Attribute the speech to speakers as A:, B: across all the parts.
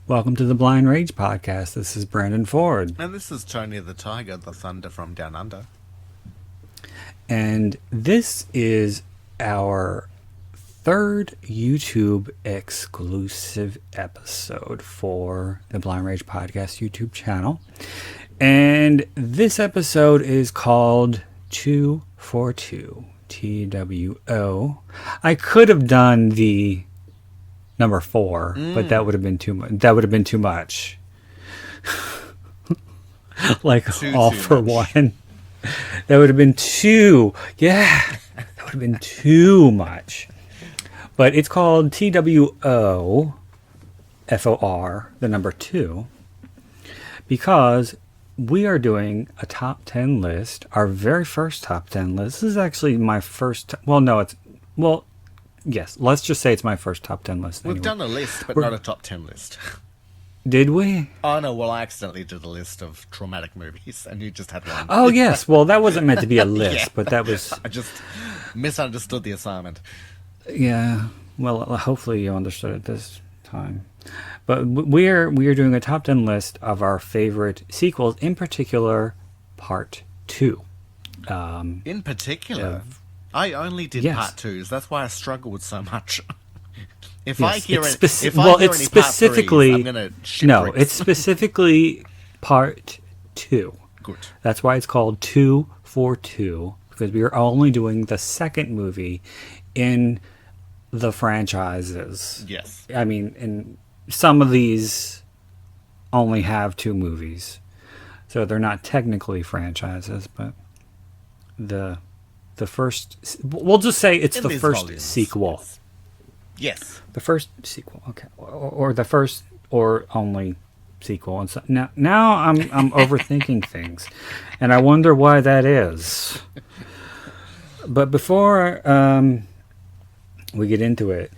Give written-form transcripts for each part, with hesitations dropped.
A: Welcome to the Blind Rage Podcast. This is Brandon Ford.
B: And this is Tony the Tiger, the Thunder from Down Under.
A: And this is our third YouTube exclusive episode for the Blind Rage Podcast YouTube channel. And this episode is called 2 for 2, TWO. I could have done the number 4, but that would have been too much. That would have been too much. Like all
B: too
A: for
B: much.
A: one. That would have been too. Yeah, that would have been too much. But it's called TWO FOR, the number 2, because we are doing a top 10 list. Our very first top 10 list. This is actually my first. Yes, let's just say it's my first top 10 list.
B: We've
A: anyway.
B: done a list, but not a top 10 list.
A: Did we?
B: Oh no, well I accidentally did a list of traumatic movies, and you just had one.
A: Oh, yes. Well, that wasn't meant to be a list,
B: Yeah.
A: but that was.
B: I just misunderstood the assignment.
A: Yeah. Well, hopefully you understood it this time. But we are doing a top 10 list of our favorite sequels, in particular, Part 2.
B: In particular, I only did
A: Yes.
B: part 2s. That's why I struggled so much. If
A: Yes,
B: I hear
A: it's
B: it, if
A: well,
B: I hear
A: it's
B: any part
A: specifically
B: 3s, I'm gonna shit
A: no,
B: bricks.
A: it's specifically Part 2.
B: Good.
A: That's why it's called 2 for 2, because we are only doing the second movie in the franchises.
B: Yes.
A: I mean, and some of these only have 2 movies, so they're not technically franchises, but the first, we'll just say it's
B: In
A: the
B: these
A: first
B: volumes,
A: sequel.
B: Yes.
A: The first sequel, okay, or the first or only sequel. And so now I'm overthinking things, and I wonder why that is. But before we get into it,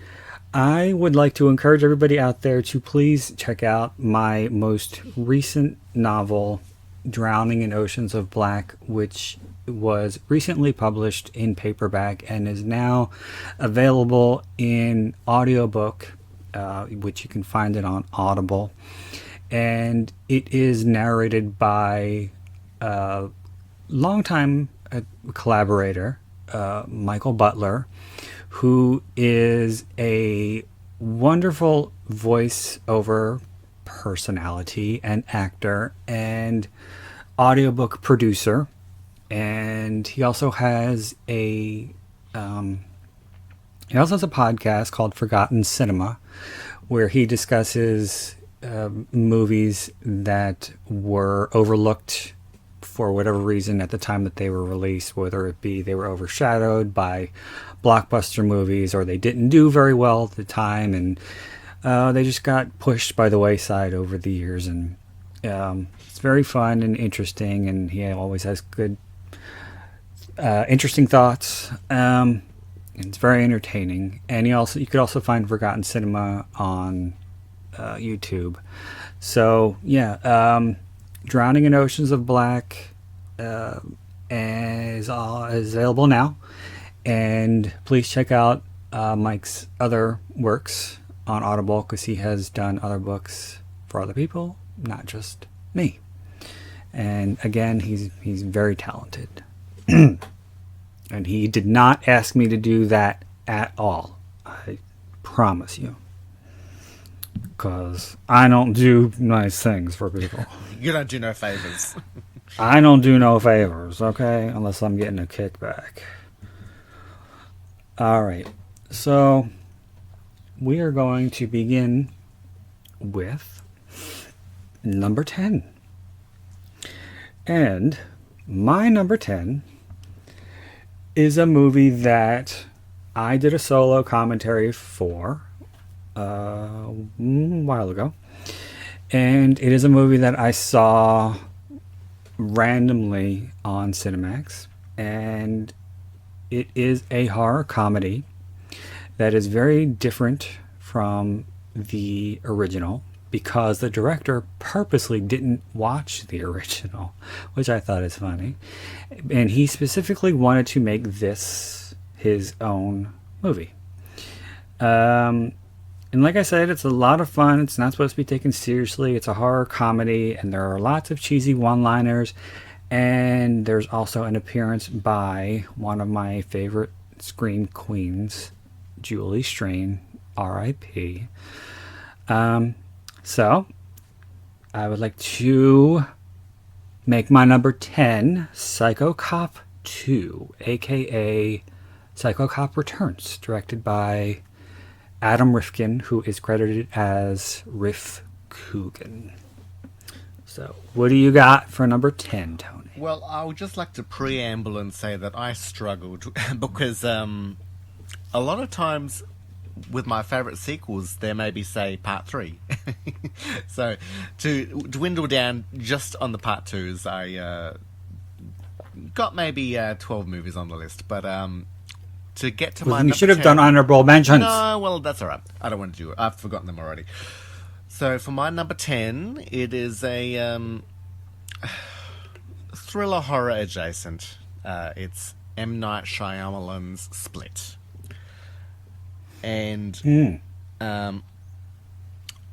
A: I would like to encourage everybody out there to please check out my most recent novel, Drowning in Oceans of Black, which was recently published in paperback and is now available in audiobook, which you can find it on Audible. And it is narrated by a longtime collaborator, Michael Butler, who is a wonderful voice-over personality and actor and audiobook producer. And he also has a podcast called Forgotten Cinema, where he discusses movies that were overlooked for whatever reason at the time that they were released, whether it be they were overshadowed by blockbuster movies or they didn't do very well at the time, and they just got pushed by the wayside over the years. And it's very fun and interesting, and he always has good interesting thoughts. And it's very entertaining. And you could also find Forgotten Cinema on YouTube. So yeah, Drowning in Oceans of Black is available now, and please check out Mike's other works on Audible, because he has done other books for other people, not just me. And again, he's very talented. And he did not ask me to do that at all. I promise you. Because I don't do nice things for people.
B: You don't do no favors.
A: I don't do no favors, okay? Unless I'm getting a kickback. Alright. So, we are going to begin with number 10. And my number 10 is a movie that I did a solo commentary for a while ago. And it is a movie that I saw randomly on Cinemax. And it is a horror comedy that is very different from the original, because the director purposely didn't watch the original, which I thought is funny. And he specifically wanted to make this his own movie. And And like I said, it's a lot of fun. It's not supposed to be taken seriously. It's a horror comedy, and there are lots of cheesy one-liners. And there's also an appearance by one of my favorite scream queens, Julie Strain, R.I.P. So, I would like to make my number 10 Psycho Cop 2, aka Psycho Cop Returns, directed by Adam Rifkin, who is credited as Riff Coogan. So, what do you got for number 10, Tony?
B: Well, I would just like to preamble and say that I struggled because a lot of times with my favourite sequels, there may be, say, part 3. So, to dwindle down just on the part 2s, I got maybe 12 movies on the list, but to get to my
A: You
B: number
A: should have
B: 10,
A: done honorable mentions.
B: No, well, that's all right. I don't want to do it. I've forgotten them already. So for my number 10, it is a thriller horror adjacent. It's M. Night Shyamalan's Split. And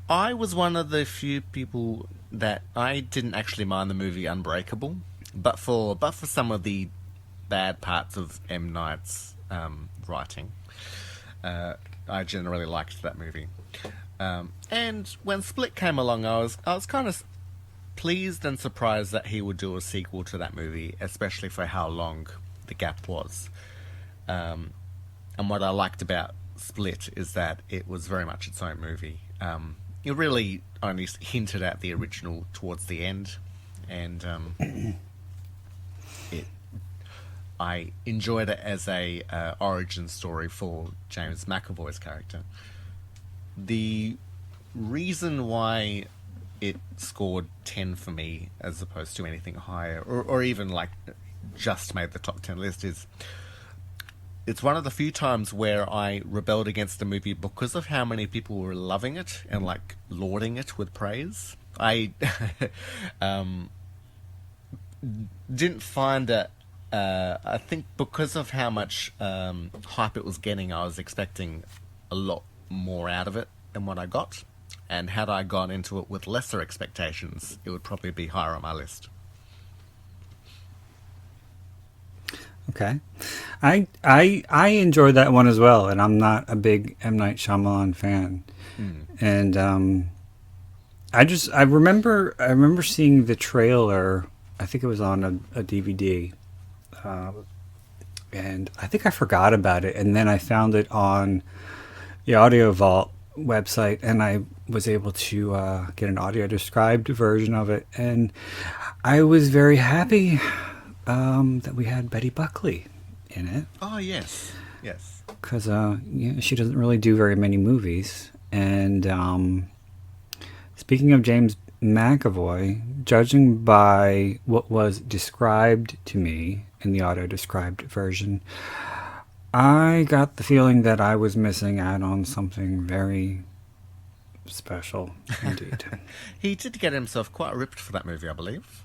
B: I was one of the few people that I didn't actually mind the movie Unbreakable, but for some of the bad parts of M. Night's writing, I generally liked that movie. And when Split came along, I was kind of pleased and surprised that he would do a sequel to that movie, especially for how long the gap was. And what I liked about Split is that it was very much its own movie. It really only hinted at the original towards the end, and I enjoyed it as a origin story for James McAvoy's character. The reason why it scored 10 for me as opposed to anything higher, or even like just made the top 10 list, is it's one of the few times where I rebelled against the movie because of how many people were loving it and like lauding it with praise. I didn't find it. I think because of how much hype it was getting, I was expecting a lot more out of it than what I got. And had I gone into it with lesser expectations, it would probably be higher on my list.
A: Okay. I enjoyed that one as well, and I'm not a big M. Night Shyamalan fan. And I remember seeing the trailer. I think it was on a DVD. And I think I forgot about it, and then I found it on the Audio Vault website, and I was able to get an audio described version of it, and I was very happy that we had Betty Buckley in it.
B: Oh, yes. Yes.
A: Because she doesn't really do very many movies. And speaking of James McAvoy, judging by what was described to me in the auto-described version, I got the feeling that I was missing out on something very special indeed.
B: He did get himself quite ripped for that movie, I believe.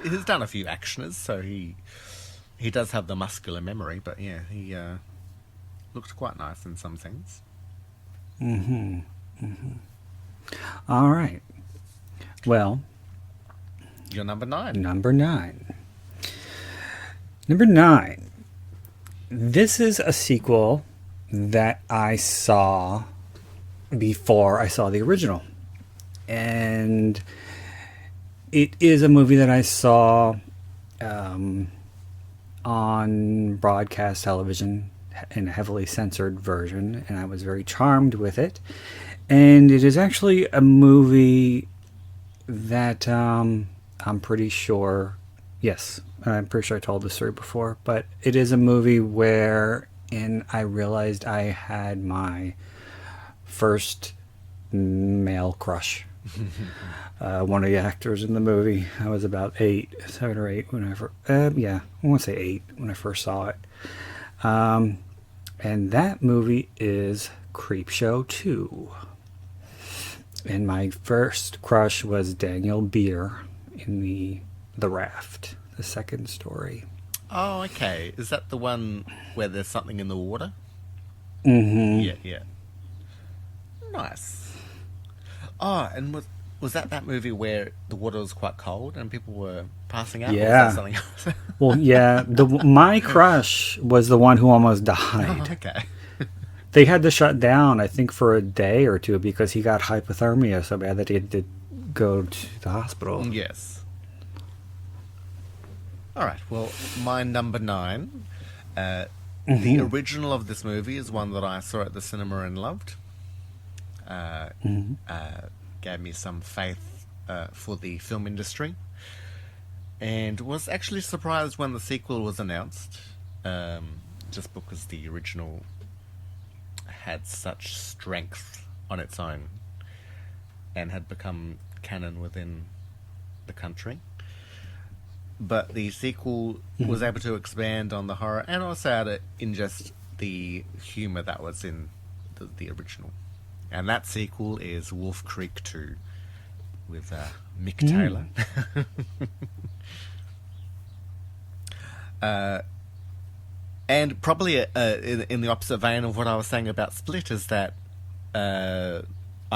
B: He's done a few actioners, so he does have the muscular memory, but yeah, he looked quite nice in some things.
A: All right. Well,
B: you're number 9.
A: Number 9. Number 9. This is a sequel that I saw before I saw the original. And it is a movie that I saw on broadcast television in a heavily censored version, and I was very charmed with it. And it is actually a movie that I'm pretty sure, yes, I'm pretty sure I told this story before, but it is a movie wherein I realized I had my first male crush. One of the actors in the movie. I was about 7 or 8 when I want to say 8 when I first saw it. And that movie is Creepshow 2. And my first crush was Daniel Beer in the Raft, the second story.
B: Oh, okay. Is that the one where there's something in the water?
A: Mm-hmm.
B: Yeah. Nice. Oh, and was that movie where the water was quite cold and people were passing out? Or was
A: Yeah.
B: that something else?
A: Well, yeah. My crush was the one who almost
B: Oh,
A: died.
B: okay.
A: They had to shut down, I think, for a day or two because he got hypothermia so bad that he had to go to the hospital.
B: Yes. All right. Well, my number 9. The original of this movie is one that I saw at the cinema and loved. Gave me some faith for the film industry, and was actually surprised when the sequel was announced, just because the original had such strength on its own and had become canon within the country. But the sequel was able to expand on the horror and also how to ingest the humour that was in the original. And that sequel is Wolf Creek 2 with Mick Taylor. And probably in the opposite vein of what I was saying about Split is that I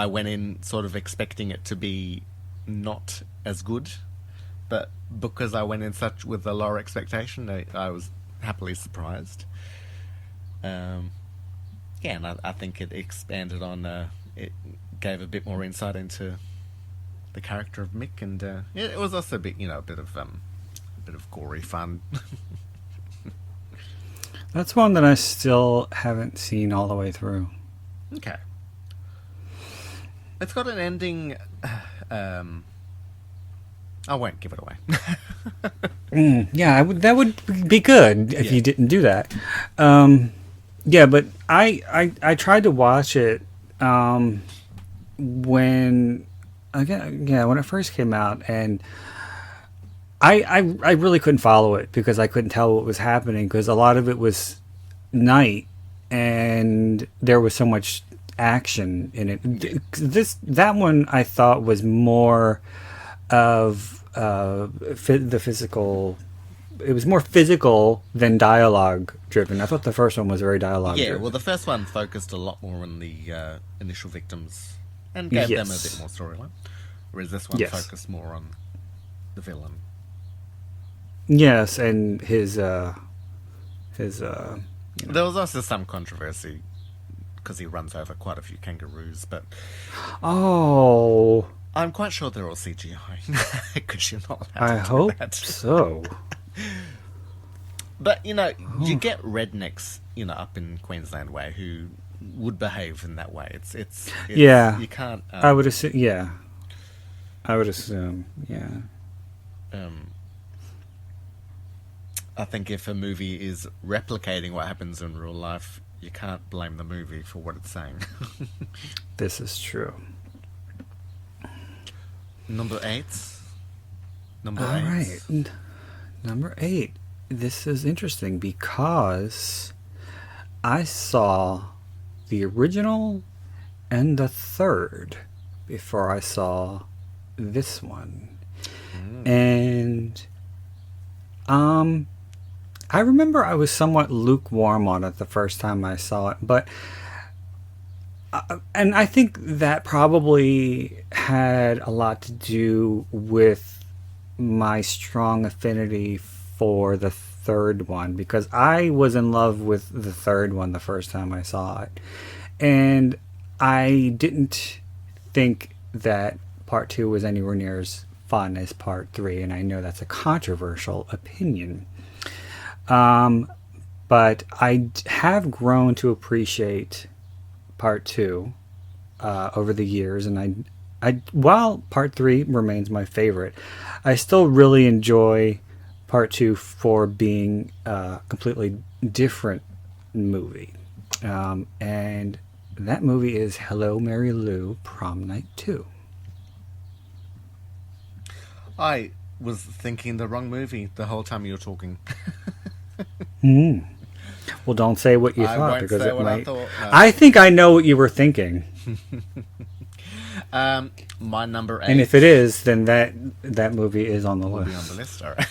B: went in sort of expecting it to be not as good, but because I went in with a lower expectation, I was happily surprised. Yeah, and I think it expanded on. It gave a bit more insight into the character of Mick, and it was also a bit of gory fun.
A: That's one that I still haven't seen all the way through.
B: Okay, it's got an ending. I won't give it away.
A: Yeah, that would be good if you didn't do that. Yeah, but I tried to watch it when it first came out, and I really couldn't follow it because I couldn't tell what was happening because a lot of it was night and there was so much action in it. That one I thought was more of the physical. It was more physical than dialogue driven. I thought the first one was very dialogue driven.
B: Yeah, well, the first one focused a lot more on the initial victims and gave them a bit more storyline, whereas this one focused more on the villain.
A: Yes, and his
B: There was also some controversy because he runs over quite a few kangaroos, but I'm quite sure they're all CGI because you're not allowed to do
A: hope
B: that.
A: So.
B: But, you get rednecks, up in Queensland way who would behave in that way. It's you can't...
A: I would assume, yeah. I would assume, yeah.
B: I think if a movie is replicating what happens in real life, you can't blame the movie for what it's saying.
A: This is true.
B: Number 8.
A: All right. Number 8. This is interesting because I saw the original and the third before I saw this one. And I remember I was somewhat lukewarm on it the first time I saw it, but and I think that probably had a lot to do with my strong affinity for the third one, because I was in love with the third one the first time I saw it, and I didn't think that part 2 was anywhere near as fun as part 3, and I know that's a controversial opinion, but I have grown to appreciate part 2 over the years, and while part 3 remains my favorite, I still really enjoy part 2 for being a completely different movie. And that movie is Hello, Mary Lou, Prom Night 2.
B: I was thinking the wrong movie the whole time you were talking.
A: Well, don't say what you thought, because it might...
B: I thought. No.
A: I think I know what you were thinking.
B: My number 8.
A: And if it is, then that movie is on the list.
B: Be on the list, all right.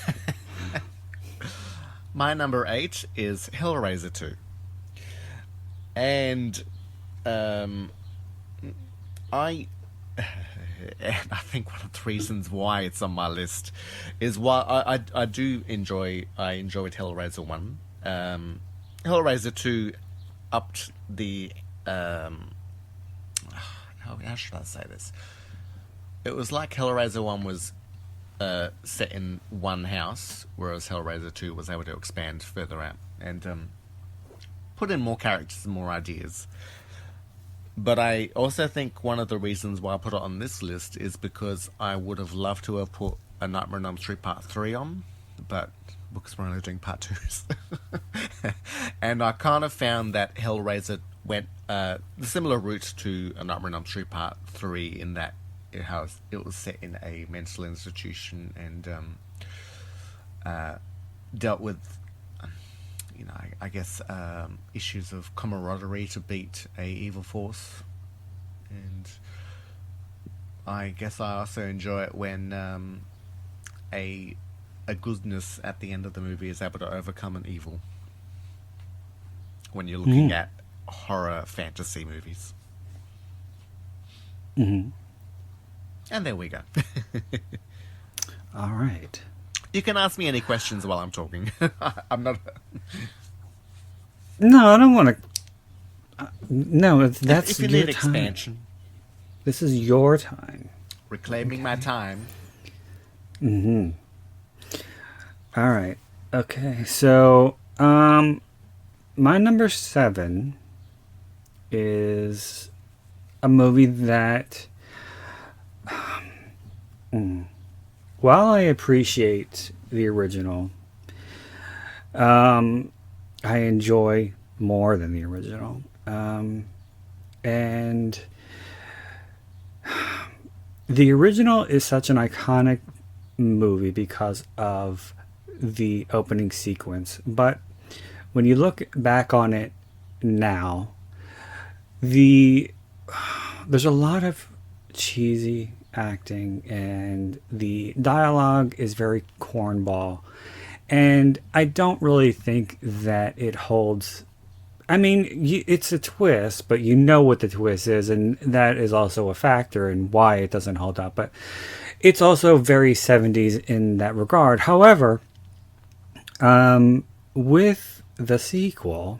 B: My number 8 is Hellraiser 2. And I and I think one of the reasons why it's on my list is why I do enjoy I enjoyed Hellraiser 1. Hellraiser 2 upped the how should I say this? It was like Hellraiser 1 was set in one house, whereas Hellraiser 2 was able to expand further out and put in more characters and more ideas. But I also think one of the reasons why I put it on this list is because I would have loved to have put A Nightmare on Elm Street Part 3 on, but because we're only doing Part 2s. And I kind of found that Hellraiser went the similar route to A Nightmare on Elm Street Part 3 in that it was set in a mental institution and dealt with I guess issues of camaraderie to beat a evil force, and I guess I also enjoy it when a goodness at the end of the movie is able to overcome an evil. When you're looking at horror fantasy movies, and there we go.
A: All right.
B: You can ask me any questions while I'm talking. I'm not.
A: No, I don't want to. No, that's
B: if you
A: your
B: need
A: time.
B: expansion,
A: This is your time.
B: reclaiming my time.
A: All right. Okay. So, my number 7 is a movie that, while I appreciate the original, I enjoy more than the original. And the original is such an iconic movie because of the opening sequence. But when you look back on it now, there's a lot of cheesy acting and the dialogue is very cornball. And I don't really think that it holds. I mean, it's a twist, but you know what the twist is, and that is also a factor in why it doesn't hold up. But it's also very 70s in that regard. However, with the sequel,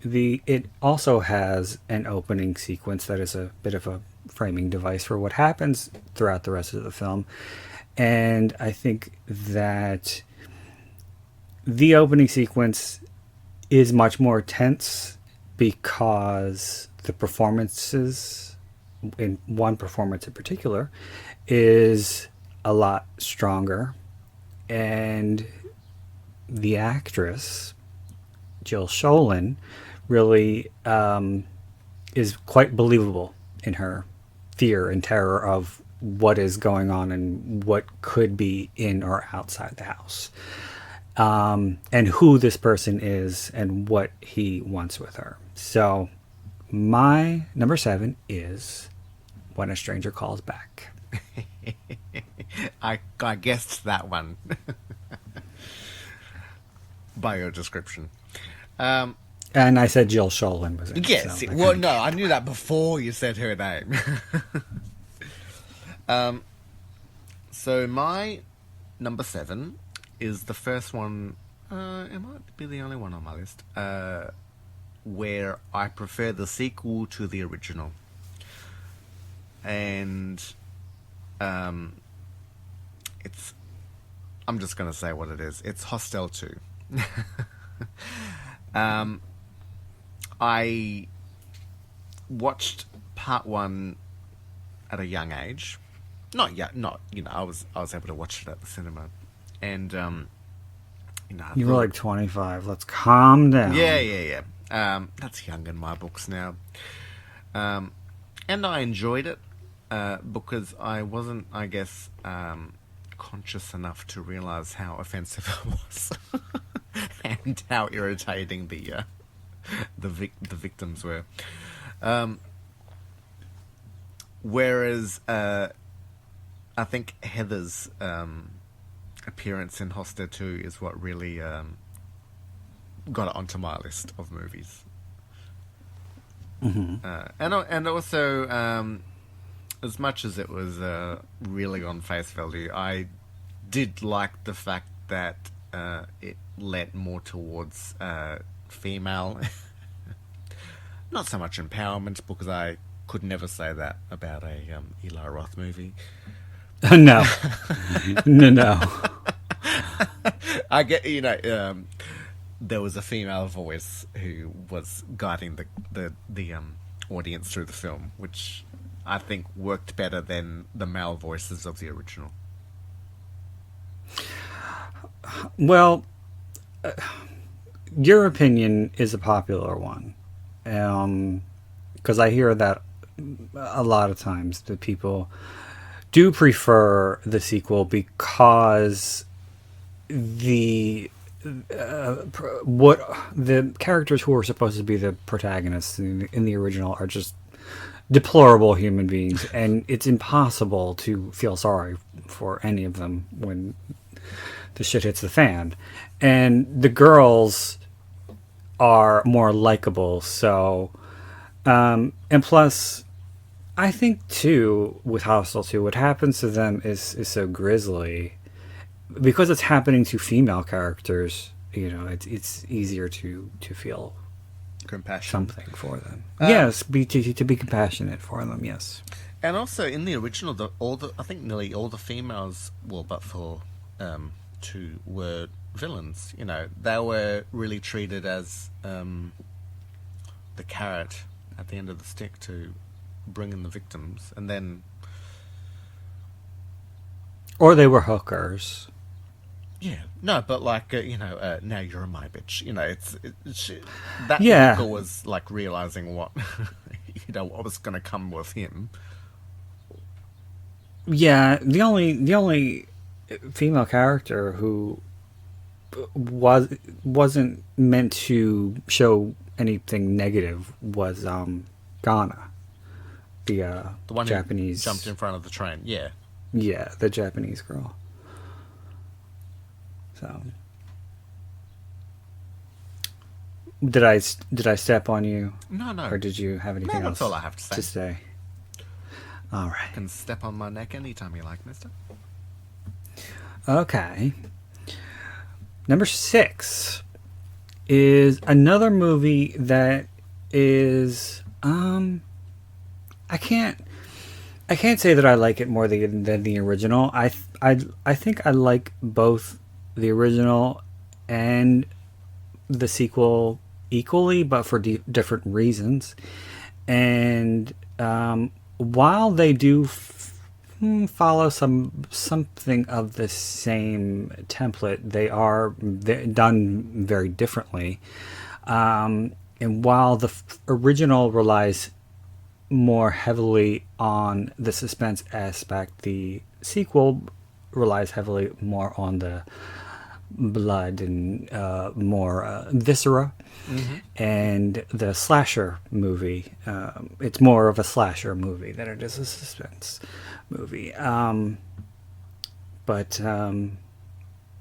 A: it also has an opening sequence that is a bit of a framing device for what happens throughout the rest of the film. And I think that the opening sequence is much more tense because the performances, in one performance in particular, is a lot stronger. And the actress, Jill Sholin, really is quite believable in her fear and terror of what is going on and what could be in or outside the house. And who this person is and what he wants with her. So my number 7 is When a Stranger Calls Back.
B: I guessed that one by your description.
A: And I said Jill Sholin was in it.
B: Yes.
A: So
B: Well, no, I knew that before you said her name. So my number 7 is the first one. It might be the only one on my list where I prefer the sequel to the original, and it's. I'm just gonna say what it is. It's Hostel 2. I watched part 1 at a young age. Not yet. Not I was able to watch it at the cinema. And
A: you were like 25. Let's calm down.
B: Yeah. That's young in my books now. And I enjoyed it because I wasn't, I guess, conscious enough to realize how offensive it was and how irritating the victims were. Whereas I think Heather's appearance in Hostel 2 is what really got it onto my list of movies. And also as much as it was really on face value, I did like the fact that it led more towards female, not so much empowerment, because I could never say that about a Eli Roth movie.
A: No, no.
B: I get, there was a female voice who was guiding the audience through the film, which I think worked better than the male voices of the original.
A: Well, your opinion is a popular one, because I hear that a lot of times that people do prefer the sequel because the what the characters who are supposed to be the protagonists in the original are just deplorable human beings, and it's impossible to feel sorry for any of them when the shit hits the fan. And the girls are more likable, so and plus I think too with Hostel 2 what happens to them is so grisly because it's happening to female characters. It's easier to feel
B: Compassion.
A: something for them. Yes, to be compassionate for them. Yes.
B: And also in the original, I think nearly all the females, well, but for two, were villains. They were really treated as the carrot at the end of the stick to bring in the victims, and then,
A: or they were hookers.
B: Yeah, no, but like now you're my bitch. It's that
A: Yeah.
B: hooker was like realizing what what was going to come with him.
A: Yeah, the only female character who wasn't meant to show anything negative was Ghana, the
B: one
A: Japanese
B: who jumped in front of the train. Yeah,
A: the Japanese girl. So, did I step on you?
B: no,
A: Or did you have anything
B: No,
A: else
B: that's all I have to say.
A: All
B: You
A: right.
B: can step on my neck anytime you like, mister.
A: Okay. Number 6 is another movie that is I can't say that I like it more than the original. I think I like both the original and the sequel equally, but for different reasons. And while they do follow something of the same template, they're done very differently. And while the original relies more heavily on the suspense aspect, the sequel relies heavily more on the blood and more viscera.
B: Mm-hmm.
A: And the slasher movie, it's more of a slasher movie than it is a suspense movie. But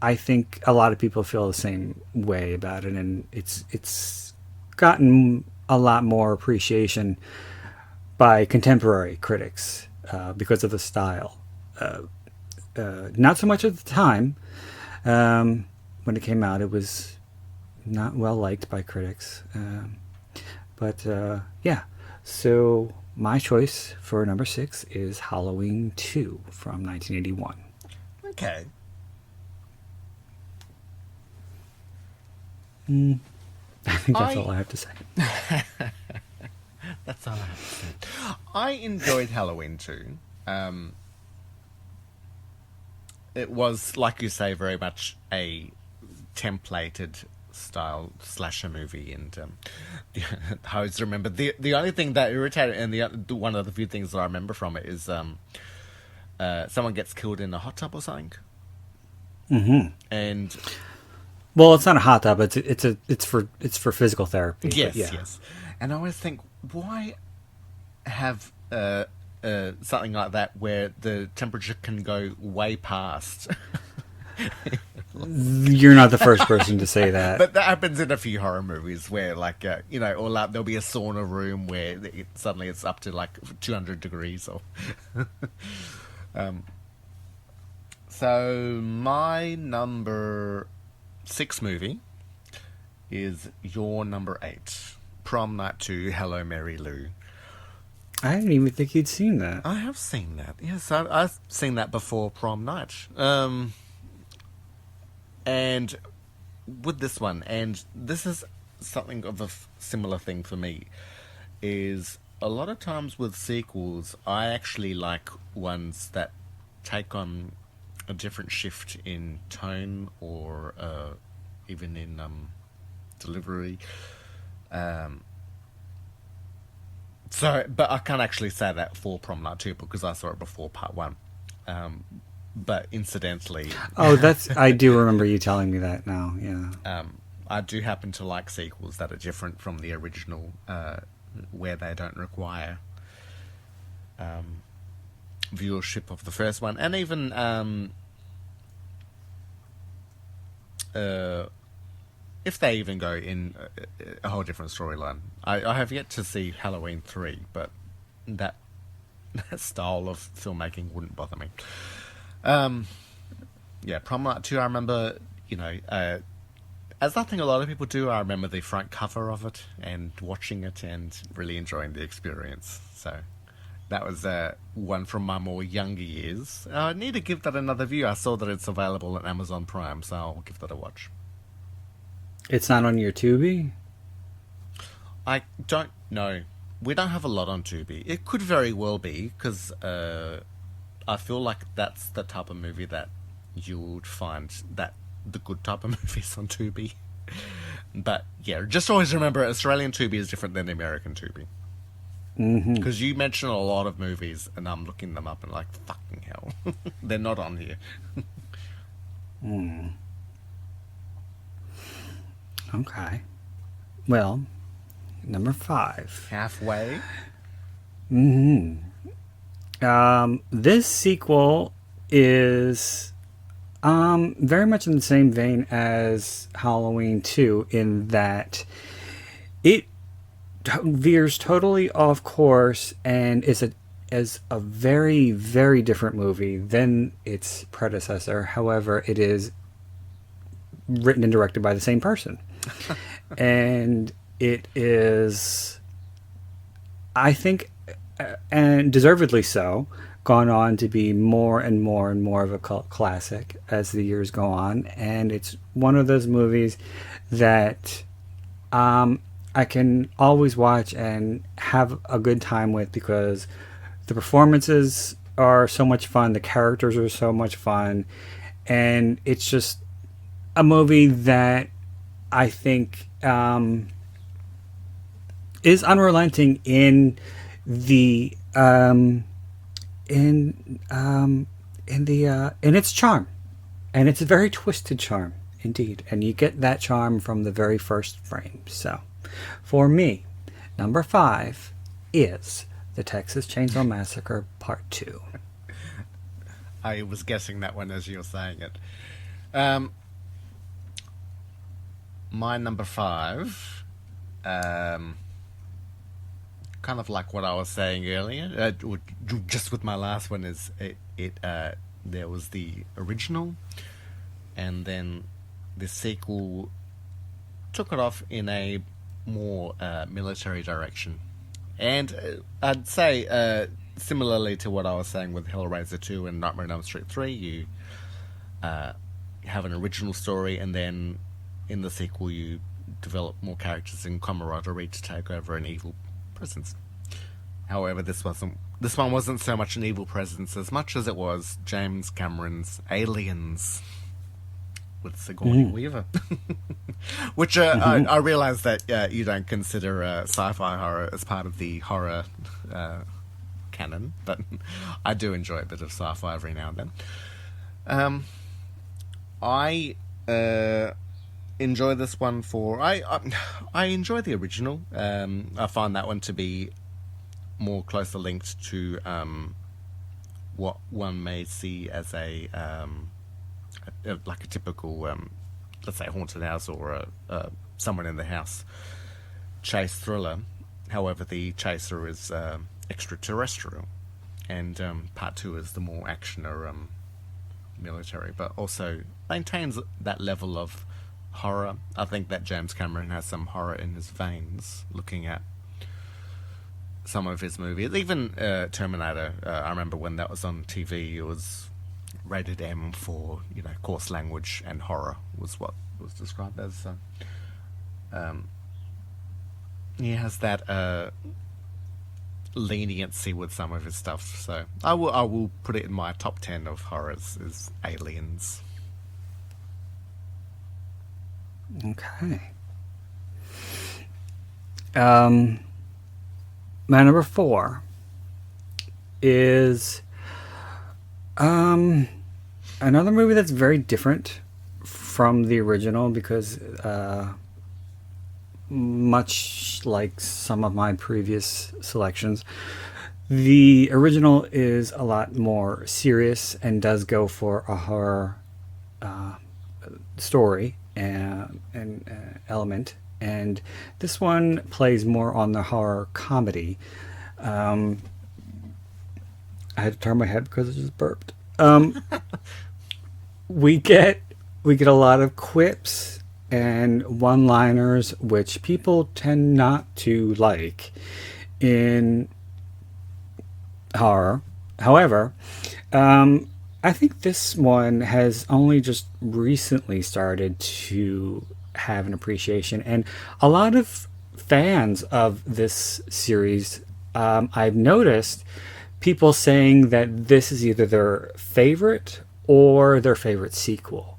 A: I think a lot of people feel the same way about it, and it's gotten a lot more appreciation by contemporary critics because of the style. Not so much at the time. When it came out, it was not well liked by critics. But yeah, so my choice for number 6 is Halloween 2 from 1981.
B: Okay.
A: I think that's all I have to say.
B: That's all I have to say. I enjoyed Halloween too. It was, like you say, very much a templated style slasher movie, and I always remember the only thing that irritated, and one of the few things that I remember from it is someone gets killed in a hot tub or something.
A: Mm-hmm.
B: And
A: well, it's not a hot tub. It's for physical therapy.
B: yes,
A: yeah.
B: yes. And I always think, why have something like that where the temperature can go way past
A: You're not the first person to say that.
B: But that happens in a few horror movies where, like, or like there'll be a sauna room where suddenly it's up to like 200 degrees. Or so my number 6 movie is your number 8, Prom Night 2, Hello Mary Lou.
A: I didn't even think you'd seen that.
B: I have seen that. Yes, I've seen that before Prom Night. And with this one, and this is something of a similar thing for me, is a lot of times with sequels, I actually like ones that take on a different shift in tone or even in delivery. But I can't actually say that for Prom Night 2 because I saw it before Part 1. But incidentally...
A: Oh, I do remember you telling me that now, yeah.
B: I do happen to like sequels that are different from the original, where they don't require viewership of the first one. And even... if they even go in a whole different storyline. I have yet to see Halloween 3, but that style of filmmaking wouldn't bother me. Yeah, Prom Night 2, I remember, as I think a lot of people do, I remember the front cover of it and watching it and really enjoying the experience. So that was one from my more younger years. I need to give that another view. I saw that it's available on Amazon Prime, so I'll give that a watch.
A: It's not on your Tubi?
B: I don't know. We don't have a lot on Tubi. It could very well be, because I feel like that's the type of movie that you would find that the good type of movies on Tubi. But yeah, just always remember Australian Tubi is different than American Tubi. Because you mention a lot of movies and I'm looking them up and like, fucking hell. They're not on here.
A: Okay. Well, number 5.
B: Halfway.
A: This sequel is very much in the same vein as Halloween 2 in that it veers totally off course and is a very, very different movie than its predecessor. However, it is written and directed by the same person. And it is, I think, and deservedly so, gone on to be more and more and more of a cult classic as the years go on. And it's one of those movies that I can always watch and have a good time with because the performances are so much fun, the characters are so much fun, and it's just a movie that I think is unrelenting in the in its charm, and it's a very twisted charm indeed, and you get that charm from the very first frame. So, for me, number 5 is The Texas Chainsaw Massacre Part 2.
B: I was guessing that one as you were saying it. My number 5, kind of like what I was saying earlier, just with my last one, is there was the original, and then the sequel took it off in a more military direction. And I'd say, similarly to what I was saying with Hellraiser 2 and Nightmare on Elm Street 3, you have an original story, and then in the sequel you develop more characters and camaraderie to take over an evil presence. However, this one wasn't so much an evil presence as much as it was James Cameron's Aliens with Sigourney Weaver. Which I realise that you don't consider sci-fi horror as part of the horror canon, but I do enjoy a bit of sci-fi every now and then. I enjoy this one for... I enjoy the original. I find that one to be more closely linked to what one may see as a like a typical, let's say, haunted house or someone in the house chase thriller. However, the chaser is extraterrestrial, and part two is the more action or military, but also maintains that level of horror. I think that James Cameron has some horror in his veins, looking at some of his movies. Even Terminator, I remember when that was on TV, it was rated M for, coarse language and horror was what was described as. He has that leniency with some of his stuff. So I will put it in my top 10 of horrors is Aliens.
A: Okay. My number 4 is another movie that's very different from the original because much like some of my previous selections, the original is a lot more serious and does go for a horror story and element, and this one plays more on the horror comedy. I had to turn my head because I just burped. We get a lot of quips and one-liners which people tend not to like in horror. However, I think this one has only just recently started to have an appreciation, and a lot of fans of this series, I've noticed people saying that this is either their favorite or their favorite sequel.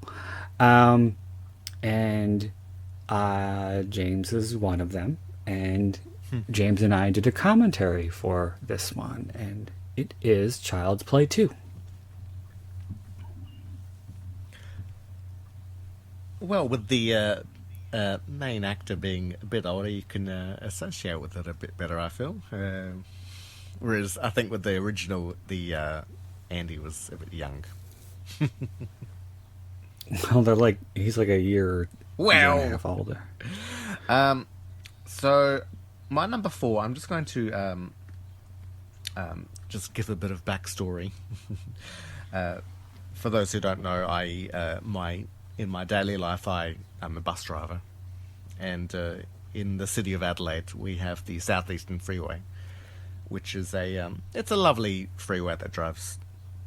A: And James is one of them, and James and I did a commentary for this one, and it is Child's Play 2.
B: Well, with the main actor being a bit older, you can associate with it a bit better, I feel. Whereas I think with the original, the Andy was a bit young.
A: Well, he's like a year and a half older.
B: So my number 4, I'm just going to just give a bit of backstory. For those who don't know, in my daily life, I'm a bus driver, and in the city of Adelaide, we have the Southeastern Freeway, which is it's a lovely freeway that drives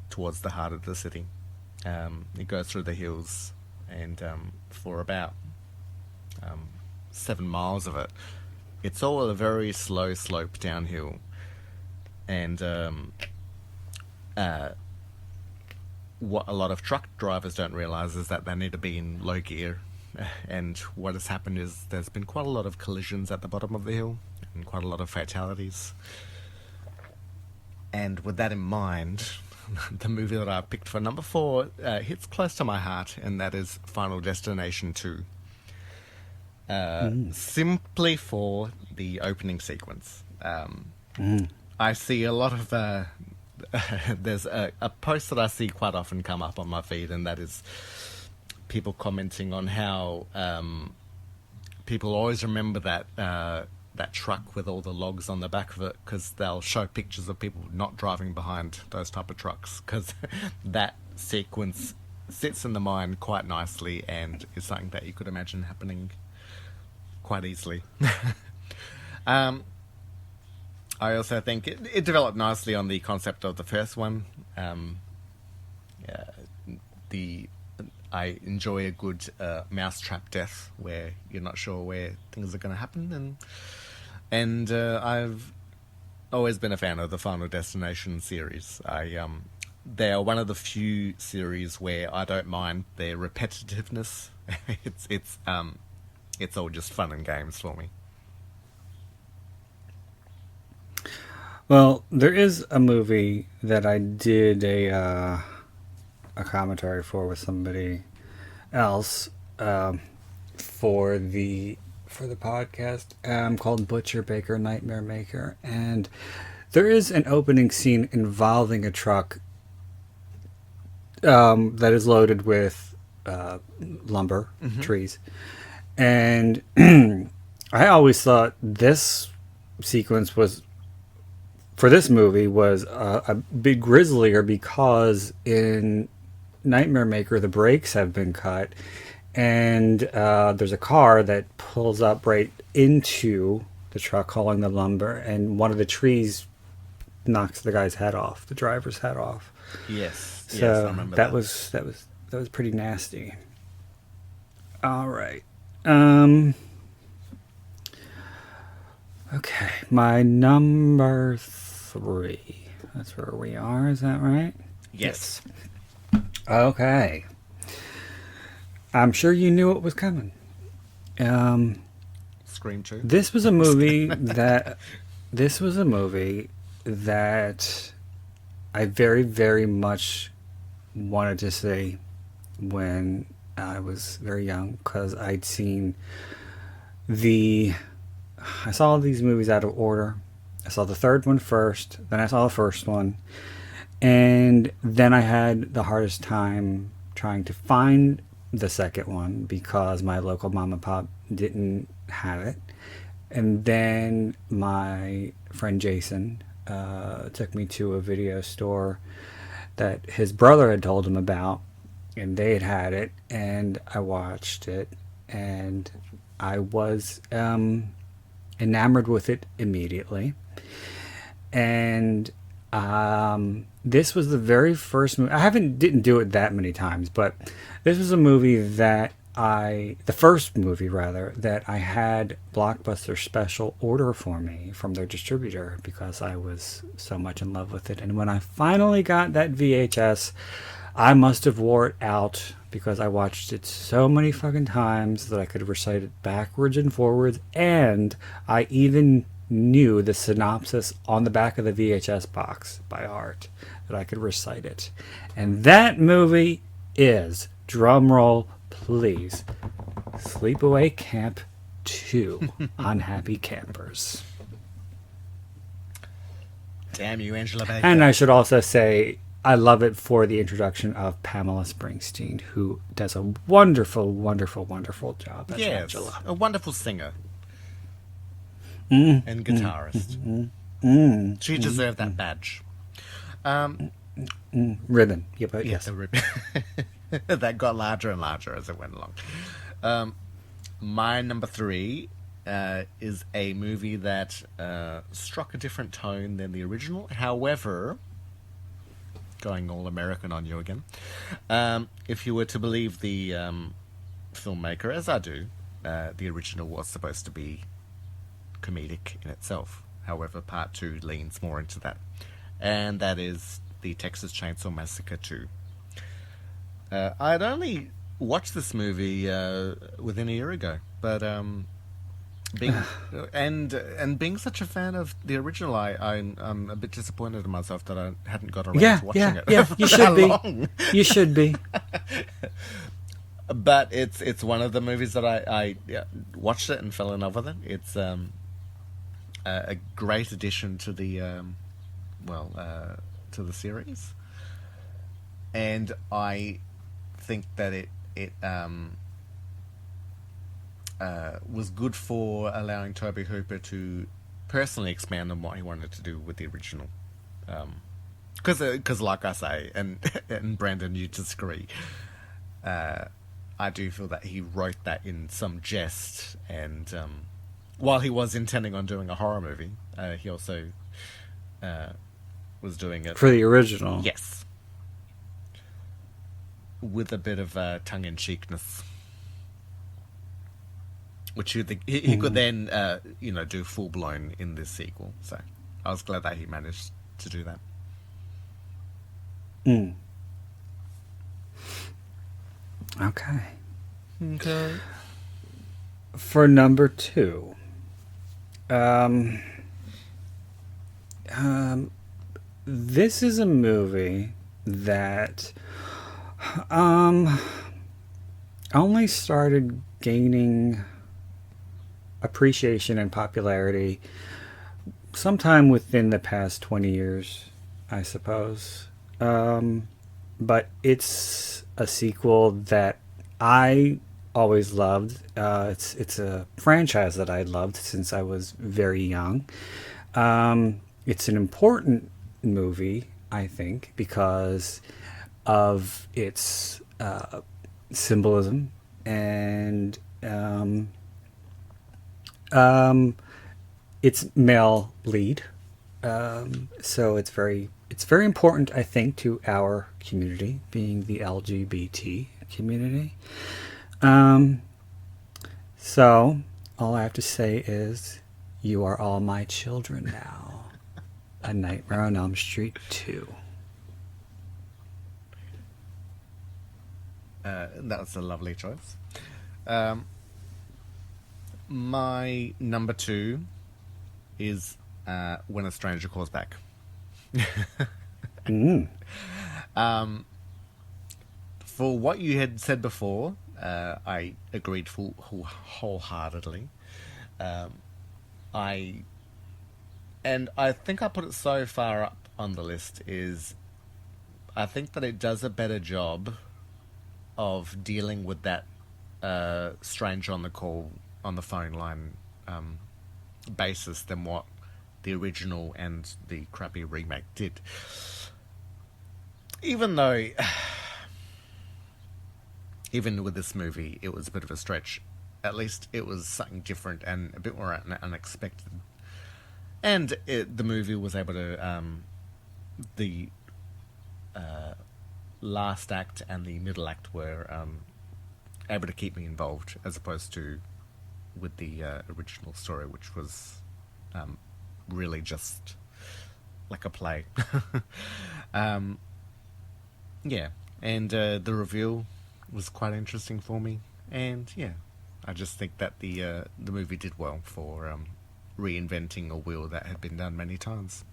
B: towards the heart of the city. It goes through the hills, and for about 7 miles of it, it's all a very slow slope downhill, and what a lot of truck drivers don't realize is that they need to be in low gear, and what has happened is there's been quite a lot of collisions at the bottom of the hill and quite a lot of fatalities. And with that in mind, the movie that I picked for number 4 hits close to my heart, and that is Final Destination 2. Simply for the opening sequence. I see a lot of there's a post that I see quite often come up on my feed, and that is people commenting on how people always remember that truck with all the logs on the back of it, because they'll show pictures of people not driving behind those type of trucks, because that sequence sits in the mind quite nicely and is something that you could imagine happening quite easily. I also think it developed nicely on the concept of the first one. I enjoy a good mousetrap death where you're not sure where things are going to happen, and I've always been a fan of the Final Destination series. They are one of the few series where I don't mind their repetitiveness. It's all just fun and games for me.
A: Well, there is a movie that I did a commentary for with somebody else for the podcast called Butcher Baker Nightmare Maker, and there is an opening scene involving a truck that is loaded with lumber trees, and I always thought this sequence was for this movie was a bit grislier because in Nightmare Maker the brakes have been cut, and there's a car that pulls up right into the truck hauling the lumber, and one of the trees knocks the guy's head off, the driver's head off.
B: Yes,
A: So
B: yes, I remember
A: that
B: that.
A: was pretty nasty. All right. Okay, my number 3. That's where we are. Is that right?
B: Yes.
A: Okay. I'm sure you knew it was coming.
B: Scream 2.
A: This was a movie that this was a movie that I very, very much wanted to see when I was very young, because I'd seen I saw these movies out of order. I saw the third one first, then I saw the first one, and then I had the hardest time trying to find the second one because my local mom and pop didn't have it. And then my friend Jason took me to a video store that his brother had told him about, and they had it, and I watched it, and I was enamored with it immediately. And this was the very first movie. Didn't do it that many times, but this was a movie that the first movie rather, that I had Blockbuster Special order for me from their distributor because I was so much in love with it. And when I finally got that VHS, I must have wore it out because I watched it so many fucking times that I could recite it backwards and forwards, and I even knew the synopsis on the back of the VHS box by heart, that I could recite it. And that movie is, drumroll please, Sleepaway Camp 2, Unhappy Campers.
B: Damn you, Angela Baker.
A: And I should also say, I love it for the introduction of Pamela Springsteen, who does a wonderful, wonderful, wonderful job as
B: Yes,
A: Angela.
B: a wonderful singer and guitarist. She deserved that badge.
A: Ribbon. Yeah, but yes.
B: The ribbon. That got larger and larger as it went along. My number 3 is a movie that struck a different tone than the original. However, going all American on you again, if you were to believe the filmmaker, as I do, the original was supposed to be comedic in itself. However, part 2 leans more into that. And that is the Texas Chainsaw Massacre 2. I'd only watched this movie within a year ago, but being being such a fan of the original, I'm a bit disappointed in myself that I hadn't got around to watching it.
A: Yeah, you should be.
B: Long.
A: You should be.
B: But it's one of the movies that I watched it and fell in love with it. It's a great addition to the to the series, and I think that it was good for allowing Toby Hooper to personally expand on what he wanted to do with the original. Because like I say, and Brandon, you disagree, I do feel that he wrote that in some jest, and while he was intending on doing a horror movie, he also was doing it
A: For the original.
B: yes, with a bit of tongue-in-cheekness, which he could then do full-blown in this sequel. So I was glad that he managed to do that.
A: Okay. For number 2, this is a movie that only started gaining appreciation and popularity sometime within the past 20 years, I suppose. But it's a sequel that I always loved. It's a franchise that I loved since I was very young. It's an important movie, I think, because of its symbolism and um, its male lead. So it's very important, I think, to our community, being the LGBT community. Um, so all I have to say is, you are all my children now. A Nightmare on Elm Street 2.
B: That was a lovely choice. Um, my number two is When a Stranger Calls Back.
A: Mm.
B: For what you had said before, I agreed wholeheartedly. Um, I I think I put it so far up on the list is I think that it does a better job of dealing with that stranger on the call on the phone line um, basis than what the original and the crappy remake did. Even though, even with this movie, it was a bit of a stretch. At least it was something different and a bit more unexpected. And the movie was able to the last act and the middle act were able to keep me involved, as opposed to with the original story, which was really just like a play. um, yeah, and the reveal was quite interesting for me, and yeah, I just think that the movie did well for reinventing a wheel that had been done many times.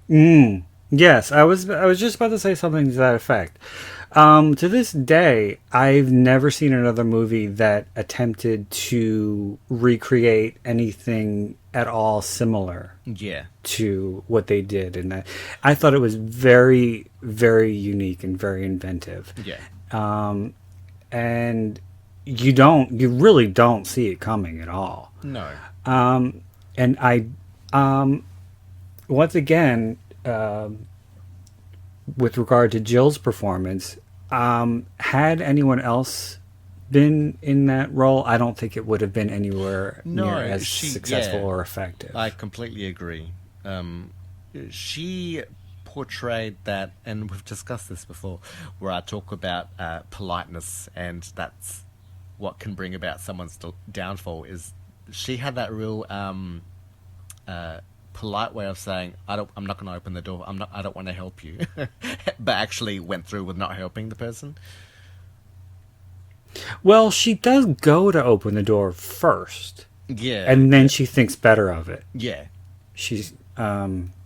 A: Mm. Yes, I was just about to say something to that effect. To this day, I've never seen another movie that attempted to recreate anything at all similar
B: Yeah,
A: to what they did in that. I thought it was very, very unique and very inventive.
B: yeah,
A: Um, and you really don't see it coming at all.
B: no,
A: And um, once again, with regard to Jill's performance, had anyone else been in that role, I don't think it would have been anywhere near
B: no.
A: as
B: She,
A: successful
B: yeah,
A: or effective.
B: I completely agree. She portrayed that, and we've discussed this before, where I talk about politeness, and that's what can bring about someone's downfall. Is she had that real polite way of saying, I'm not going to open the door. I don't want to help you," but actually went through with not helping the person.
A: Well, she does go to open the door first,
B: Yeah,
A: and then she thinks better of it.
B: yeah.
A: She's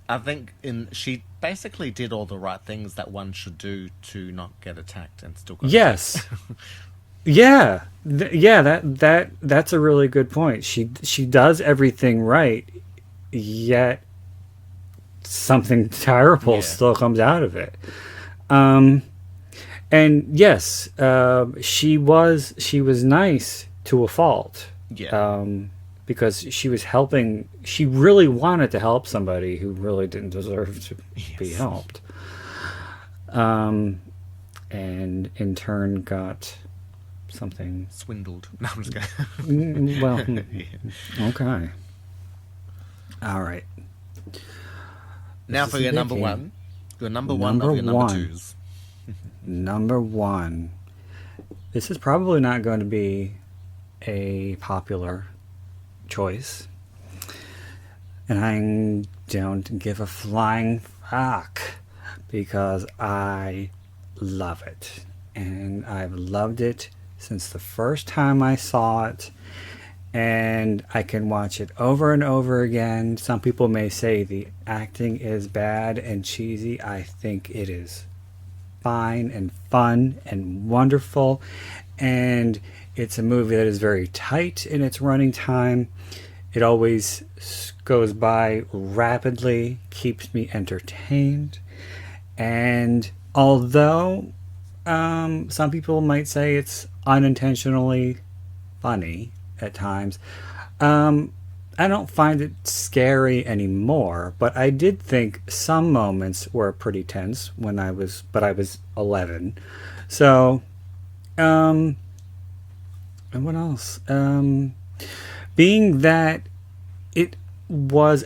B: I think she basically did all the right things that one should do to not get attacked and still got attacked.
A: yes. Yeah, yeah. That's a really good point. She does everything right, yet something terrible
B: Yeah,
A: still comes out of it. Um, and yes, she was nice to a fault,
B: yeah,
A: um, because she was helping. She really wanted to help somebody who really didn't deserve to be
B: yes.
A: helped, and in turn got something.
B: Swindled. No, I'm just going.
A: Well,
B: Yeah.
A: okay, all right. This
B: Now
A: is
B: for
A: a
B: your number
A: biggie.
B: one. Your number one
A: Number
B: of your number
A: one.
B: twos.
A: Number one. This is probably not going to be a popular choice, and I don't give a flying fuck because I love it, and I've loved it since the first time I saw it, and I can watch it over and over again. Some people may say the acting is bad and cheesy. I think it is fine and fun and wonderful, and it's a movie that is very tight in its running time. It always goes by rapidly, keeps me entertained, and although some people might say it's unintentionally funny at times. I don't find it scary anymore, but I did think some moments were pretty tense but I was 11. So, and what else? Being that it was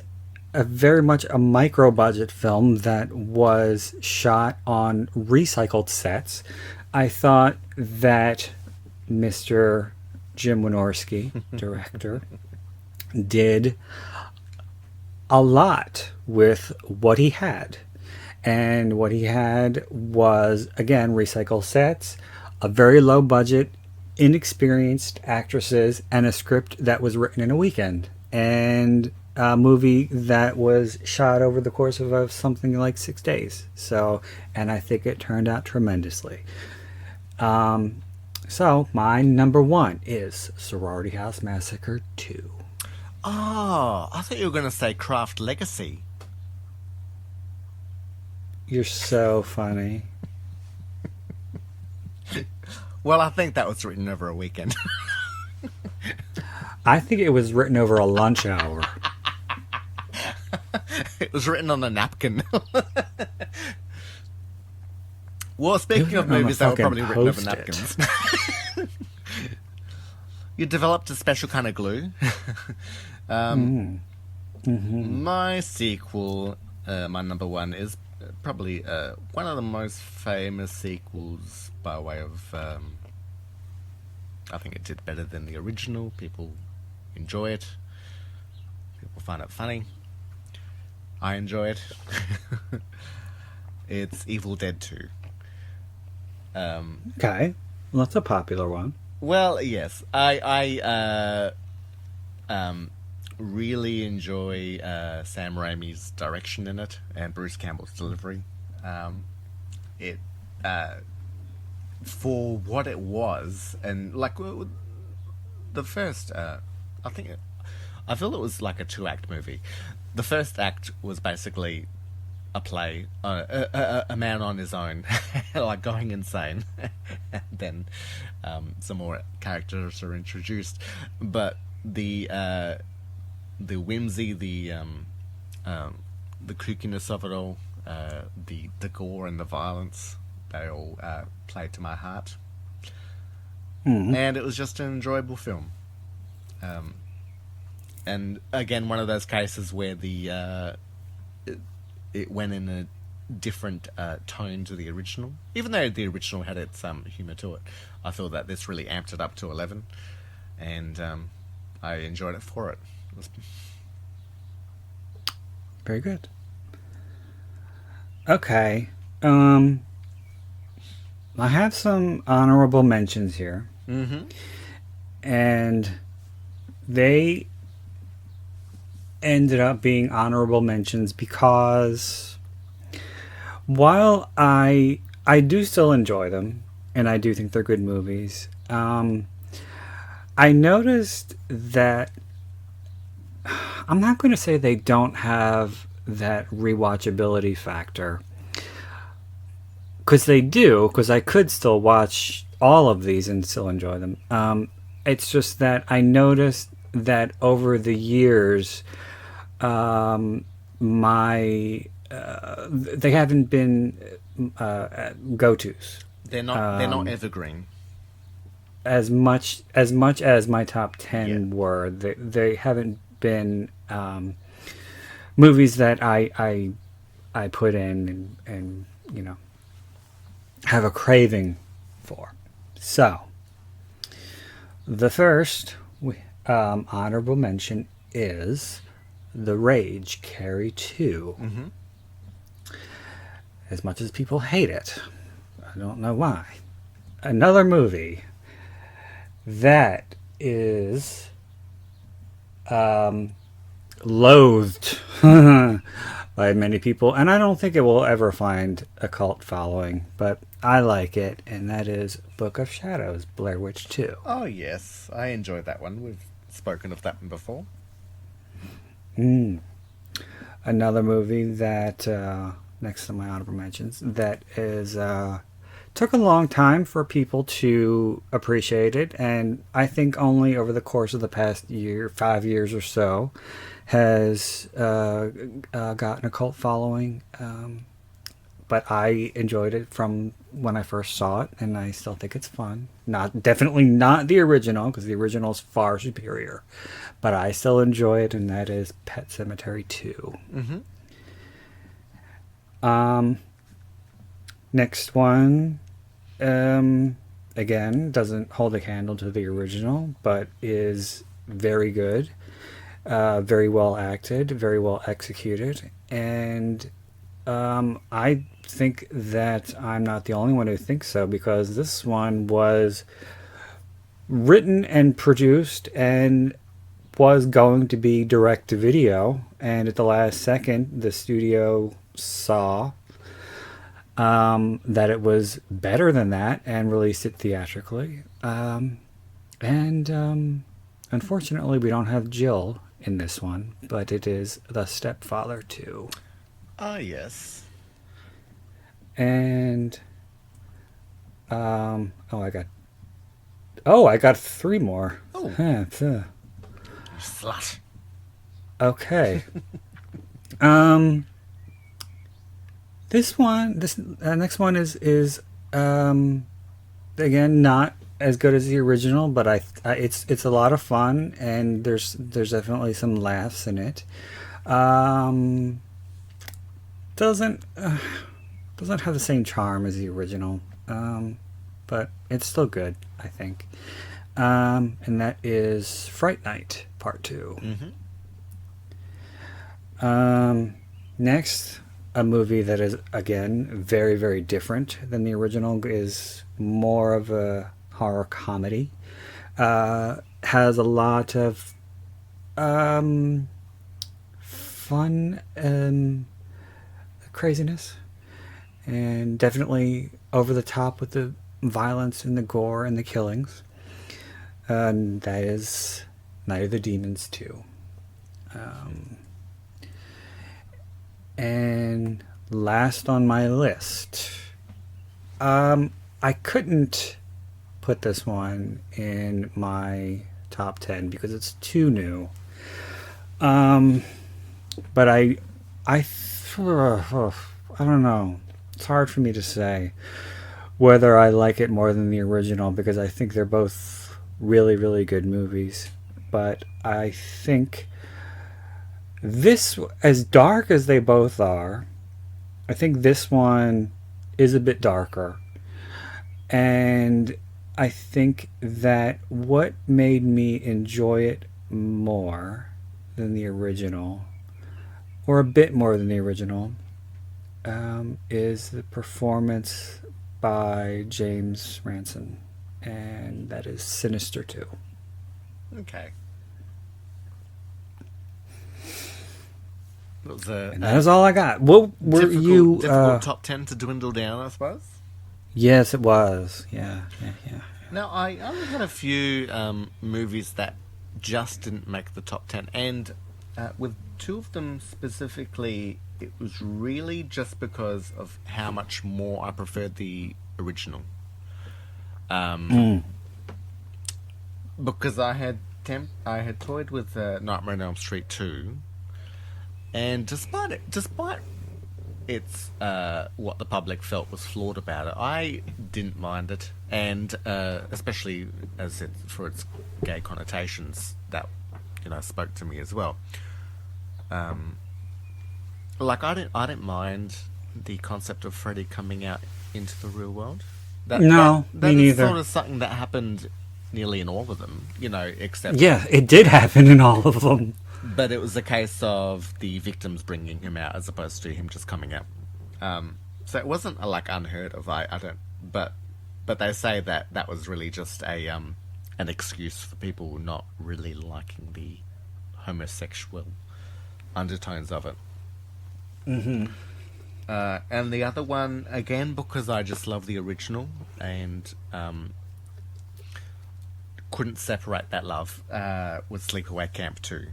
A: a very much a micro budget film that was shot on recycled sets, I thought that Mr. Jim Wynorski, director, did a lot with what he had. And what he had was, again, recycled sets, a very low budget, inexperienced actresses, and a script that was written in a weekend. And a movie that was shot over the course of something like 6 days. So, and I think it turned out tremendously. So, my number one is Sorority House Massacre 2.
B: Oh, I thought you were going to say Craft Legacy.
A: You're so funny.
B: Well, I think that was written over a weekend.
A: I think it was written over a lunch hour.
B: It was written on a napkin. Well, speaking of movies that were probably written over napkins. You developed a special kind of glue. My sequel, my number one, is probably one of the most famous sequels by way of... I think it did better than the original. People enjoy it. People find it funny. I enjoy it. It's Evil Dead 2.
A: Okay. Well, that's a popular one.
B: Well, yes. I really enjoy Sam Raimi's direction in it and Bruce Campbell's delivery. It for what it was, and like the first, I feel it was like a 2-act movie. The first act was basically a play, a man on his own, like going insane. And then some more characters are introduced, but the whimsy, the kookiness of it all, the gore and the violence, they all played to my heart. And it was just an enjoyable film. And again, one of those cases where it went in a different tone to the original. Even though the original had its humour to it, I feel that this really amped it up to 11, and I enjoyed it for it.
A: Very good. Okay. I have some honorable mentions here. And they ended up being honorable mentions because while I do still enjoy them and I do think they're good movies, I noticed that I'm not going to say they don't have that rewatchability factor, because they do, because I could still watch all of these and still enjoy them. It's just that I noticed that over the years, they haven't been go-tos.
B: They're not evergreen.
A: As much as my top 10 were, they haven't been movies that I put in and you know have a craving for. So the first honorable mention is The Rage Carrie 2. As much as people hate it, I don't know why. Another movie that is loathed by many people, and I don't think it will ever find a cult following, but I like it, and that is Book of Shadows, Blair Witch 2.
B: Oh yes, I enjoyed that one. We've spoken of that one before. Another movie that, next to my honorable mentions, that is
A: took a long time for people to appreciate it, and I think only over the course of the past year, 5 years or so, has gotten a cult following. But I enjoyed it from when I first saw it, and I still think it's fun. Not definitely not the original, because the original is far superior, but I still enjoy it, and that is Pet Cemetery 2. Next one, again, doesn't hold a candle to the original, but is very good, very well acted, very well executed, and I think that I'm not the only one who thinks so, because this one was written and produced and was going to be direct to video, and at the last second the studio saw that it was better than that and released it theatrically. And unfortunately we don't have Jill in this one, but it is The Stepfather 2.
B: Ah, yes.
A: And I got 3 more.
B: Oh.
A: Huh,
B: You slut.
A: okay. This next one is again not as good as the original, but it's a lot of fun, and there's definitely some laughs in it. Doesn't have the same charm as the original, but it's still good, I think. And that is Fright Night Part 2. Next, a movie that is, again, very, very different than the original, is more of a horror comedy. Has a lot of fun and craziness, and definitely over the top with the violence and the gore and the killings. And that is Night of the Demons 2. And last on my list, I couldn't put this one in my top 10 because it's too new. But I don't know. It's hard for me to say whether I like it more than the original, because I think they're both really, really good movies. But I think this, as dark as they both are, I think this one is a bit darker. And I think that what made me enjoy it more than the original, or a bit more than the original, is the performance by James Ranson, and that is Sinister 2.
B: Okay.
A: And that is all I got. What were
B: difficult top 10 to dwindle down, I suppose?
A: Yes, it was. Yeah.
B: Now, I only had a few movies that just didn't make the top 10, and with 2 of them specifically, it was really just because of how much more I preferred the original. Because I had toyed with Nightmare on Elm Street 2, and despite its what the public felt was flawed about it, I didn't mind it, and especially as for its gay connotations, that spoke to me as well. Like I didn't mind the concept of Freddy coming out into the real world. That
A: me
B: is
A: neither.
B: sort of something that happened nearly in all of them, except...
A: Yeah, it did happen in all of them.
B: But it was a case of the victims bringing him out as opposed to him just coming out. So it wasn't unheard of. I don't... But they say that was really just an excuse for people not really liking the homosexual undertones of it. And the other one, again, because I just love the original and couldn't separate that love, was Sleepaway Camp 2.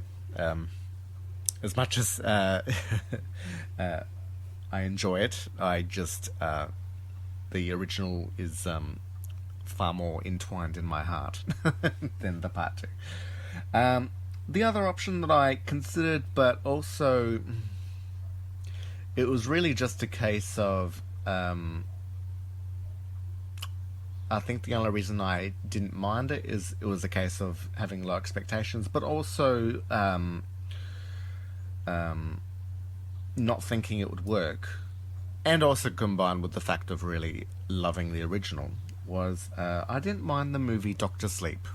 B: As much as I enjoy it, I just the original is far more entwined in my heart than the part two. The other option that I considered, but also it was really just a case of I think the only reason I didn't mind it is it was a case of having low expectations, but also not thinking it would work, and also combined with the fact of really loving the original, was I didn't mind the movie Doctor Sleep.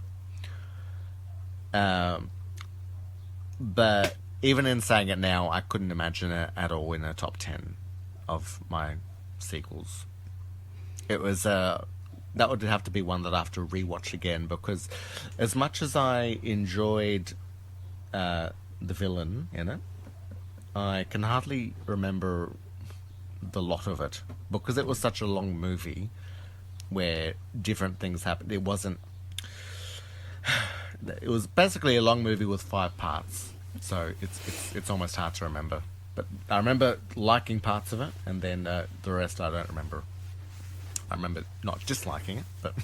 B: But even in saying it now, I couldn't imagine it at all in a top 10 of my sequels. It was that would have to be one that I have to rewatch again, because as much as I enjoyed the villain in it, I can hardly remember the lot of it, because it was such a long movie where different things happened. It wasn't. It was basically a long movie with 5 parts, so it's almost hard to remember. But I remember liking parts of it, and then the rest I don't remember. I remember not disliking it, but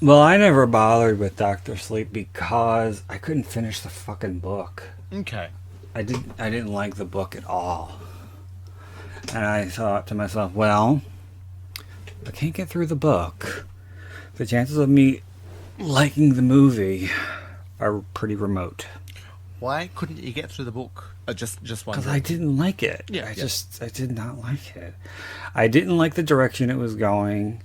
A: Well, I never bothered with Doctor Sleep because I couldn't finish the fucking book.
B: okay.
A: I didn't like the book at all. And I thought to myself, well, if I can't get through the book, the chances of me liking the movie are pretty remote.
B: Why couldn't you get through the book? Just one.
A: Because I didn't like it.
B: Yeah,
A: I did not like it. I didn't like the direction it was going.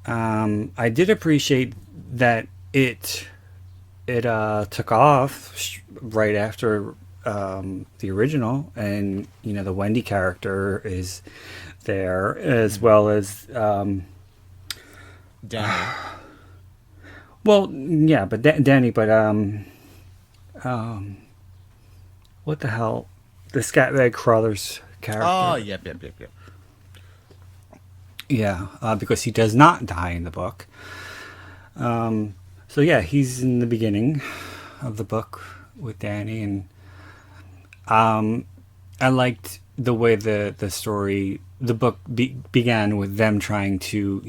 A: I did appreciate that it took off right after the original, and the Wendy character is there, as well as
B: Danny.
A: well, yeah, but Danny, but what the hell, the Scatbag Crothers character.
B: Oh, yep.
A: Yeah, because he does not die in the book. So yeah, he's in the beginning of the book with Danny, and I liked the way the book began with them trying to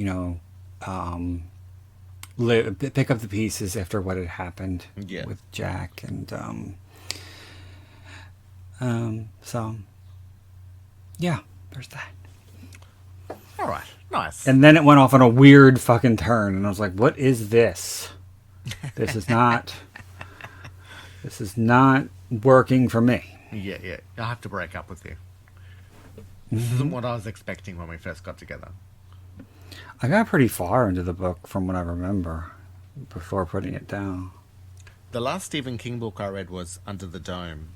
A: pick up the pieces after what had happened with Jack, and so yeah, there's that.
B: All right, nice.
A: And then it went off on a weird fucking turn, and I was like, "What is this? This is not. This is not working for me."
B: Yeah. I have to break up with you. This isn't what I was expecting when we first got together.
A: I got pretty far into the book from what I remember before putting it down.
B: The last Stephen King book I read was Under the Dome,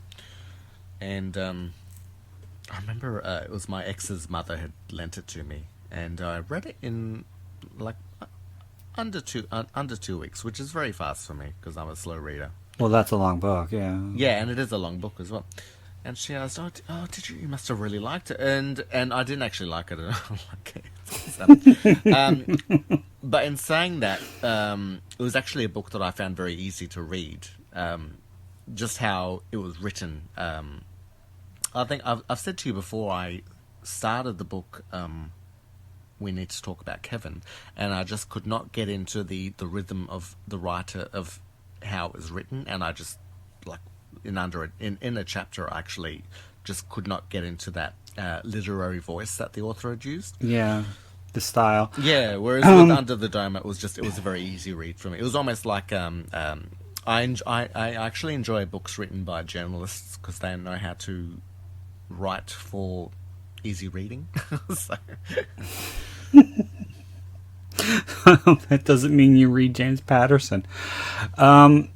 B: and I remember it was my ex's mother had lent it to me, and I read it in like under 2 weeks, which is very fast for me because I'm a slow reader.
A: Well, that's a long book, yeah.
B: Yeah, and it is a long book as well. And she asked, "Oh, did you? You must have really liked it." And I didn't actually like it at all. But in saying that, it was actually a book that I found very easy to read. Just how it was written. I think I've said to you before, I started the book, We Need to Talk About Kevin, and I just could not get into the rhythm of the writer, of how it was written, and I just, like, in a chapter, I actually just could not get into that literary voice that the author had used.
A: Yeah, the style.
B: Yeah, whereas with Under the Dome, it was a very easy read for me. It was almost like I actually enjoy books written by journalists because they know how to write for easy reading. So.
A: That doesn't mean you read James Patterson. But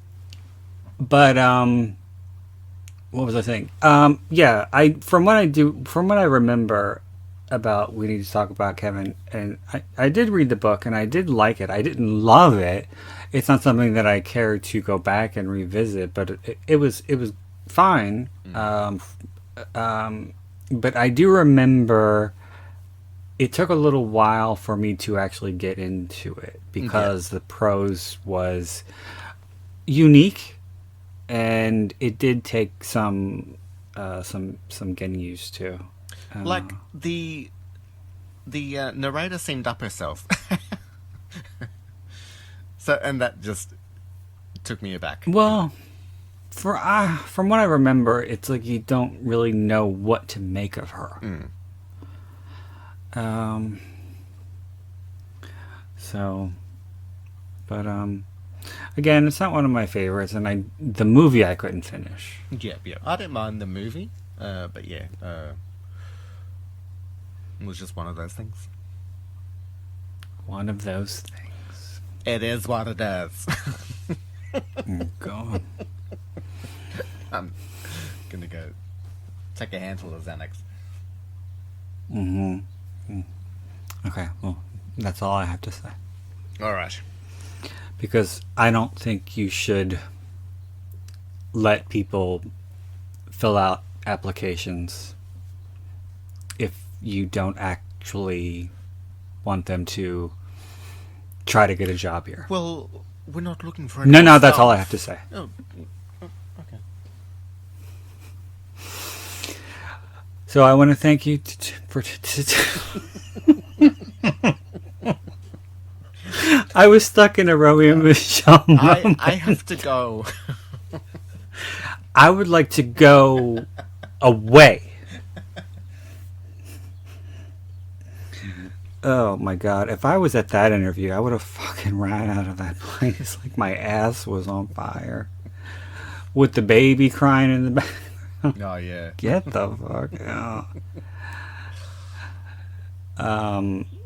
A: what was I saying? Yeah, from what I remember about We Need to Talk About Kevin, and I did read the book and I did like it. I didn't love it. It's not something that I care to go back and revisit, but it was fine. But I do remember it took a little while for me to actually get into it because the prose was unique, and it did take some getting used to.
B: Like the narrator seemed up herself, so and that just took me aback.
A: Well, from what I remember, it's like you don't really know what to make of her. So, but again, it's not one of my favorites, and the movie I couldn't finish.
B: Yeah, I don't mind the movie, but yeah, it was just one of those things.
A: One of those things.
B: It is what it is.
A: Oh, God.
B: I'm gonna go take a handful of Xanax.
A: Okay, well, that's all I have to say.
B: All right.
A: Because I don't think you should let people fill out applications if you don't actually want them to try to get a job here.
B: Well, we're not looking for.
A: No, that's all I have to say.
B: Oh, okay.
A: So I want to thank you for. I was stuck in a Romeo and Michelle moment.
B: I have to go.
A: I would like to go away. Oh my God. If I was at that interview, I would have fucking ran out of that place like my ass was on fire. With the baby crying in the back.
B: Oh, yeah.
A: Get the fuck out.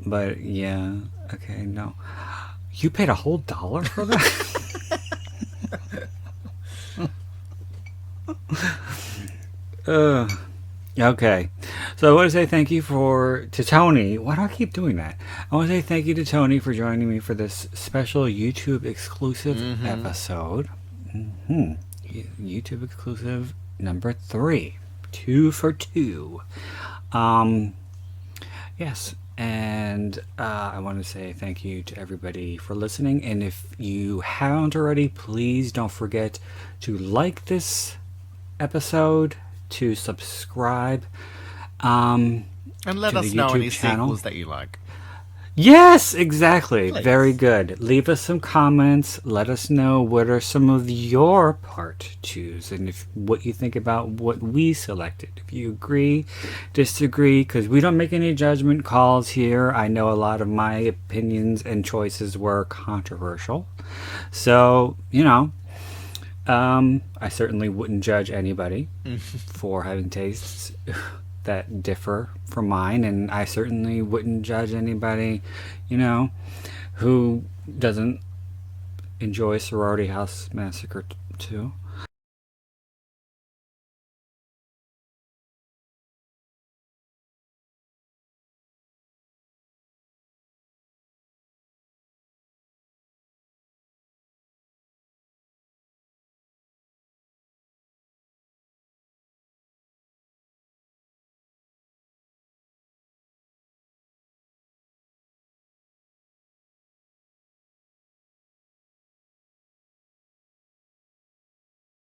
A: But yeah. Okay, no. You paid a whole $1 for that? Okay. So I want to say thank you to Tony. Why do I keep doing that? I want to say thank you to Tony for joining me for this special YouTube exclusive episode. YouTube exclusive number 3. 2 for 2. Yes. And I want to say thank you to everybody for listening. And if you haven't already, please don't forget to like this episode, to subscribe,
B: and let
A: to
B: us
A: the
B: know
A: YouTube
B: any
A: channel.
B: sequels that you like.
A: Yes, exactly.
B: Please.
A: Very good. Leave us some comments. Let us know what are some of your part 2s and what you think about what we selected. If you agree, disagree, because we don't make any judgment calls here. I know a lot of my opinions and choices were controversial. So, I certainly wouldn't judge anybody for having tastes that differ from mine, and I certainly wouldn't judge anybody, who doesn't enjoy Sorority House Massacre 2.